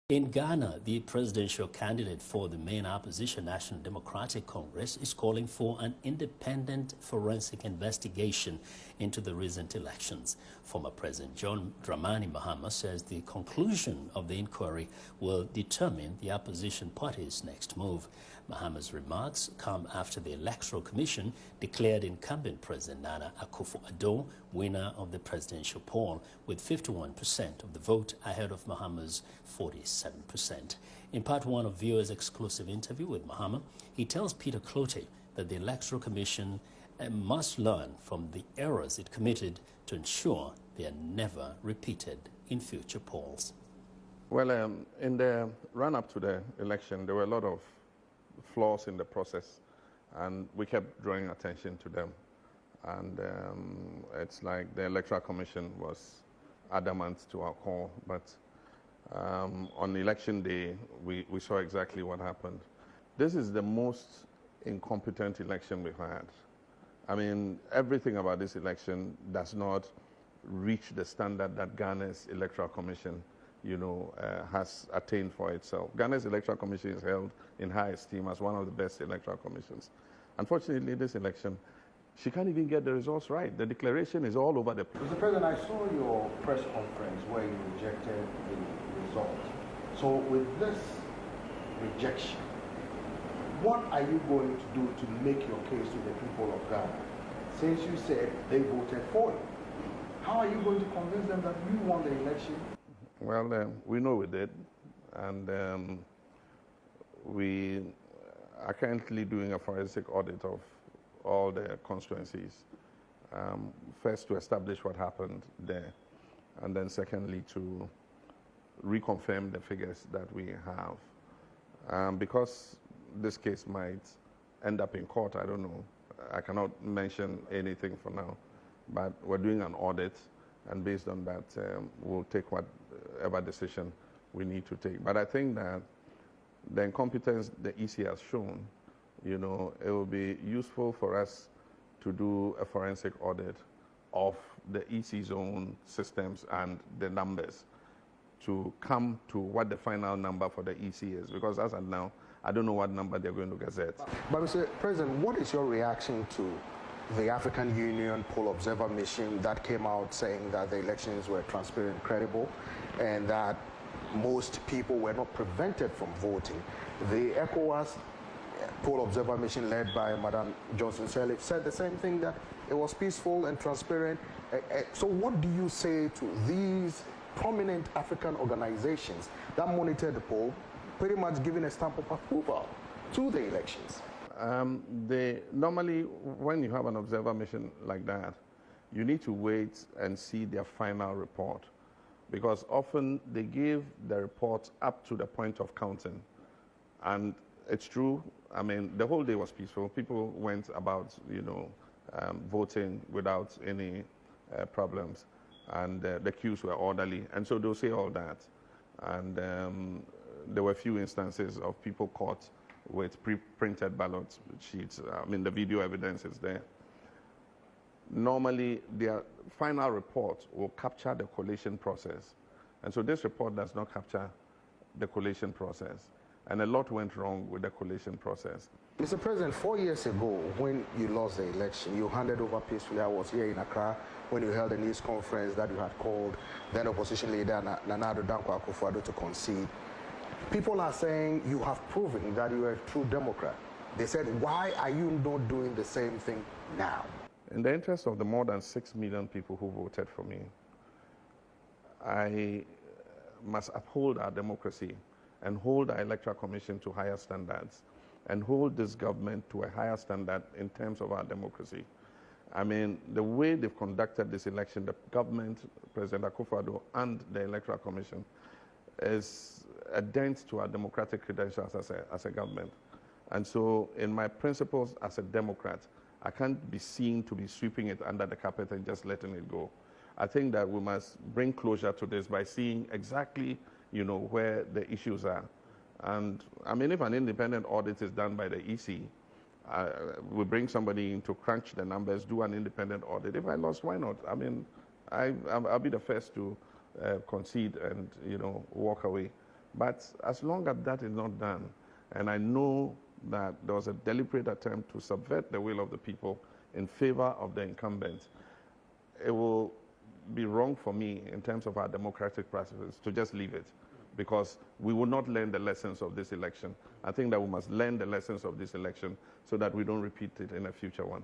In Ghana, the presidential candidate for the main opposition National Democratic Congress is calling for an independent forensic investigation into the recent elections. Former President John Dramani Mahama says the conclusion of the inquiry will determine the opposition party's next move. Mahama's remarks come after the Electoral Commission declared incumbent President Nana Akufo-Addo winner of the presidential poll with 51% of the vote ahead of Mahama's 47%. In part one of Viewers' exclusive interview with Mahama, he tells Peter Cloete that the Electoral Commission must learn from the errors it committed to ensure they are never repeated in future polls. Well, in the run-up to the election, there were a lot of flaws in the process, and we kept drawing attention to them. And it's like the Electoral Commission was adamant to our call, but on election day, we saw exactly what happened. This is the most incompetent election we've had. I mean, everything about this election does not reach the standard that Ghana's Electoral Commission, has attained for itself. Ghana's Electoral Commission is held in high esteem as one of the best electoral commissions. Unfortunately, this election, she can't even get the results right. The declaration is all over the place. Mr. President, I saw your press conference where you rejected the results. So with this rejection, what are you going to do to make your case to the people of Ghana? Since you said they voted for you, how are you going to convince them that you won the election? Well, we know we did, and we are currently doing a forensic audit of all the constituencies. First, to establish what happened there, and then secondly, to reconfirm the figures that we have. Because this case might end up in court, I don't know. I cannot mention anything for now, but we're doing an audit, and based on that, we'll take whatever decision we need to take. But I think that the incompetence the EC has shown, it will be useful for us to do a forensic audit of the EC's own systems and the numbers to come to what the final number for the EC is. Because as of now, I don't know what number they're going to gazette. But Mr. President, what is your reaction to the African Union poll observer mission that came out saying that the elections were transparent and credible and that most people were not prevented from voting? The ECOWAS poll observer mission led by Madam Johnson Sirleaf said the same thing, that it was peaceful and transparent. So what do you say to these prominent African organizations that monitored the poll, pretty much giving a stamp of approval to the elections? Normally, when you have an observer mission like that, you need to wait and see their final report, because often they give the report up to the point of counting. And it's true, I mean, the whole day was peaceful. People went about, voting without any problems, and the queues were orderly. And so they'll say all that. And there were a few instances of people caught with pre-printed ballot sheets. I mean, the video evidence is there. Normally, their final report will capture the collation process. And so this report does not capture the collation process. And a lot went wrong with the collation process. Mr. President, 4 years ago, when you lost the election, you handed over peacefully. I was here in Accra when you held a news conference that you had called then opposition leader Nana Akufo-Addo to concede. People are saying you have proven that you are a true Democrat. They said, why are you not doing the same thing now? In the interest of the more than 6 million people who voted for me, I must uphold our democracy and hold our Electoral Commission to higher standards and hold this government to a higher standard in terms of our democracy. I mean, the way they've conducted this election, the government, President Akufo-Addo, and the Electoral Commission, is a dent to our democratic credentials as a government. And so in my principles as a Democrat, I can't be seen to be sweeping it under the carpet and just letting it go. I think that we must bring closure to this by seeing exactly, where the issues are. And I mean, if an independent audit is done by the EC, we bring somebody in to crunch the numbers, do an independent audit. If I lost, why not? I mean, I'll be the first to concede and walk away. But as long as that is not done, and I know that there was a deliberate attempt to subvert the will of the people in favor of the incumbent, it will be wrong for me in terms of our democratic practices to just leave it, because we will not learn the lessons of this election. I think that we must learn the lessons of this election so that we don't repeat it in a future one.